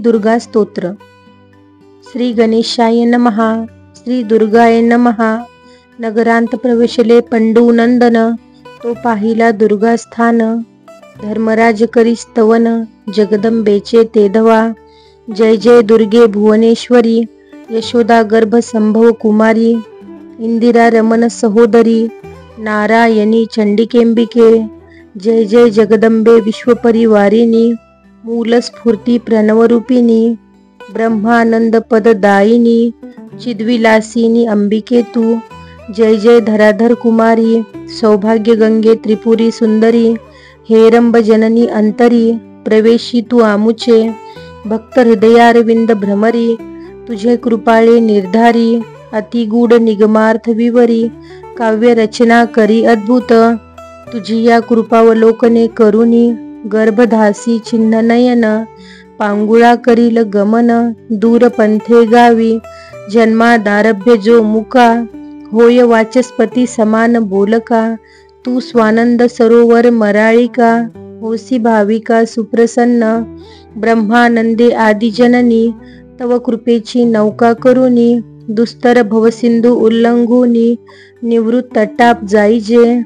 दुर्गा स्तोत्र। श्री गणेशाय नमः। श्री दुर्गाय नमः। नगरांत प्रवेशले पंडूनंदन, तो पाहिला दुर्गा स्थान। धर्मराज करी स्तवन, जगदंबेचे तेधवा। जय जय दुर्गे भुवनेश्वरी, यशोदा गर्भ संभव कुमारी। इंदिरा रमण सहोदरी, नारायणी चंडिकेंबिके। जय जय जगदंबे विश्वपरिवारिणी, मूलस्फूर्ती प्रणवरूपिणी। ब्रह्मानंद पददायिनी, चिद्विलासिनी अंबिके तू। जय जय धराधर कुमारी, सौभाग्य गंगे त्रिपुरी सुंदरी। हेरंब जननी अंतरी, प्रवेशी तू आमुचे। भक्त हृदयारविंद भ्रमरी, तुझे कृपाळे निर्धारी। अतिगूढ निगमार्थ विवरी, काव्य रचना करी अद्भुत। तुझी या कृपावलोकने करुणी, गर्भधासी चिन्ह नयन। पांगुळा करील गमन, दूर पंथे गावी। जन्मादारभ्य जो मुका, होय वाचस्पती समान बोलका। तू स्वानंद सरोवर मराळिका, होसी भाविका सुप्रसन्न। ब्रह्मानंदे आदिजननी, तव कृपेची नौका करुणी। दुस्तर भवसिंधू उल्लंघुनी, निवृत्त तटाप जाईजे।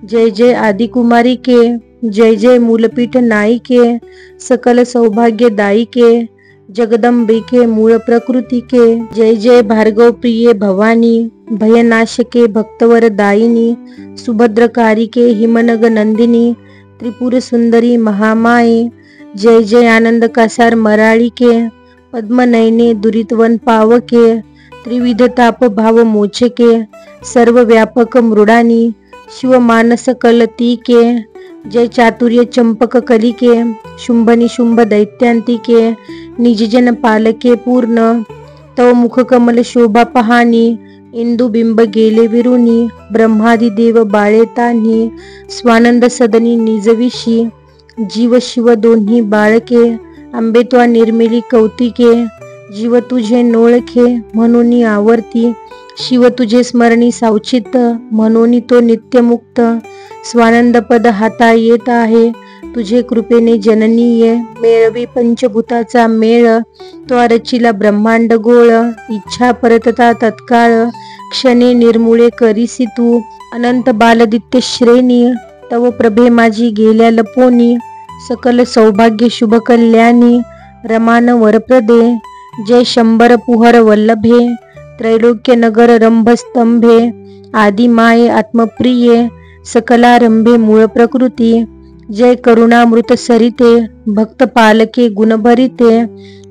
जय जय आदिकुमारिके, जय जय मूलपीठ नायिके। सकल सौभाग्य दायिके, जगदंबिके मूळ प्रकृतिके। जय जय भार्गव प्रिये भवानी, भयनाशके भक्तवर दायिनी। सुभद्रकारिके हिमनग नंदिनी, त्रिपुर सुंदरी महामाये। जय जय आनंद कासार मराळिके, पद्मनयने दुरितवन पावके। त्रिविध ताप भाव मोचके, सर्व व्यापक मृडानी। शिवमानस कलतीके, जय चातुर्य चंपक कलिके। शुंभ निशुंभ दैत्यांतिके, निजजन पालके पूर्ण। तव मुख कमल शोभा पहानी, इंदुबिंब गेले विरुनी। ब्रह्मादि देव बाळे तान्ही, स्वानंद सदनी निजविशी। जीव शिव दोन्ही बाळके, आंबे त्वा निर्मिली कौतिके। जीव तुझे नोळखे, म्हणून आवर्ती। शिव तुझे स्मरणी सावचित, म्हणून तो नित्यमुक्त। स्वानंद पद हाता येत आहे, तुझे कृपेने जननीये। मेळवी पंचभूताचा मेळ, तो रचिला ब्रह्मांड गोळ। इच्छा परतता तत्काळ, क्षणे निर्मुळे करीसी तू। अनंत बालदित्य श्रेणी, तव प्रभे माझी गेल्या लपोनी। सकल सौभाग्य शुभ कल्याणी, रमान वरप्रदे। जय शंभर पुहर वल्लभे, त्रैलोक्य नगर रंभ स्तंभे। आदि माये आत्मप्रिये, सकलारंभे मूळ प्रकृती। जय करुणामृत सरिते, भक्त पालके गुणभरिते।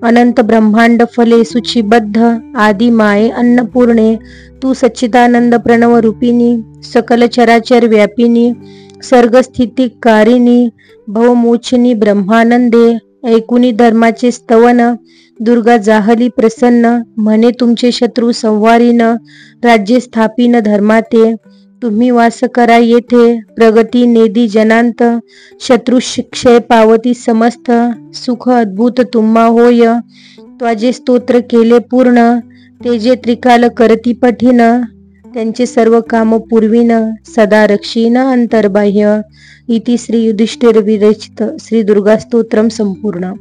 अनंत ब्रह्मांड फले सुचिबद्ध, आदि माये अन्नपूर्णे। तू सच्चिदानंद प्रणव रूपिणी, सकल चराचर व्यापिनी। सर्गस्थिती कारिणी, भवमोचनी ब्रह्मानंदे। ऐकुनी धर्माचे स्तवन, दुर्गा जाहली प्रसन्न। म्हणे तुमचे शत्रू संवारीन, राज्य स्थापिन धर्माते। तुम्ही वास करा येथे, प्रगती नेदी जनांत। शत्रु क्षय पावती समस्त, सुख अद्भुत तुम्हा होय। त्वाजे स्तोत्र केले पूर्ण, ते जे त्रिकाल करती पठीन। त्यांचे सर्व काम पूर्वीन, सदा रक्षीन अंतर्बाह्य। इति श्री युधिष्ठिर विरचित श्री दुर्गा स्तोत्रम संपूर्ण।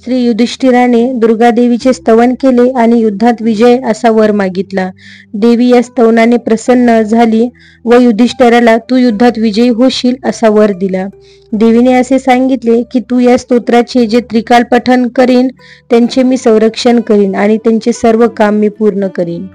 श्री युधिष्ठिराने दुर्गादेवीचे स्तवन केले आणि युद्धात विजय असा वर मागितला। देवी या स्तवनाने प्रसन्न झाली व युधिष्ठिराला तू युद्धात विजयी होशील असा वर दिला। देवीने असे सांगितले की तू या स्तोत्राचे जे त्रिकाल पठन करीन त्यांचे मी संरक्षण करीन आणि त्यांचे सर्व काम मी पूर्ण करीन।